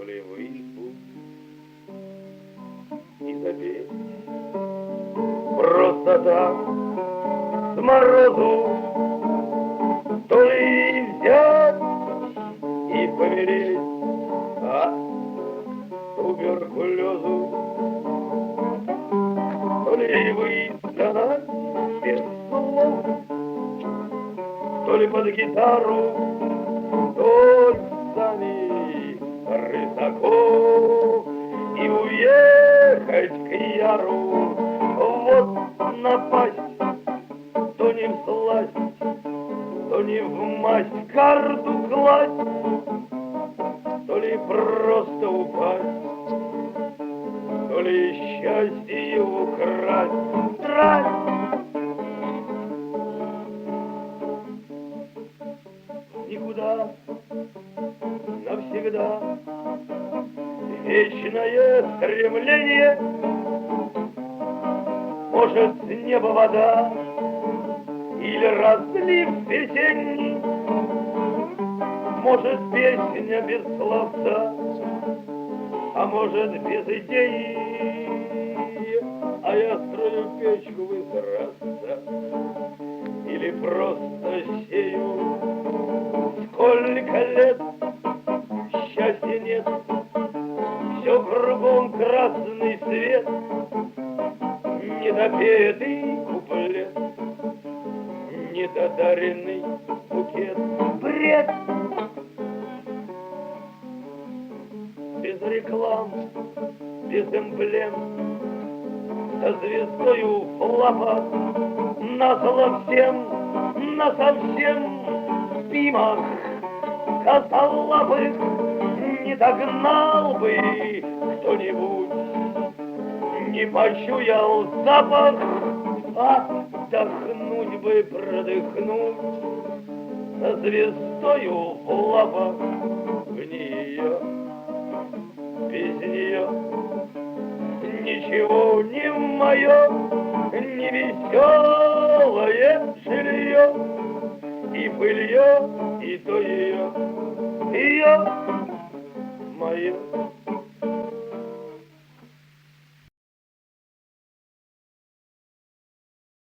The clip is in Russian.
то ли в избу и запеть. Просто так, с морозу, то ли взять и помереть от туберкулезу, то ли выстонать без слов, то ли под гитару кольцами рысаков и уехать к Яру. Вот напасть, то не всласть, то не в масть карту класть, то ли просто упасть, то ли счастье украсть. Страсть! Никуда, навсегда, вечное стремление. Может, с неба вода или разлив весенний, может, песня без словца, а может, без идеи. А я строю печку из разца или просто сею. Сколько лет счастья нет, все кругом красный свет, недопетый куплет, недодаренный букет. Бред! Без реклам, без эмблем, со звездою флапа, назло всем, насовсем спимах косолапых не догнал бы кто-нибудь, не почуял запах, отдохнуть бы, продыхнуть со звездою флапа. В нее, без нее ничего не мое, не веселое жилье, и былье, и то ее мое.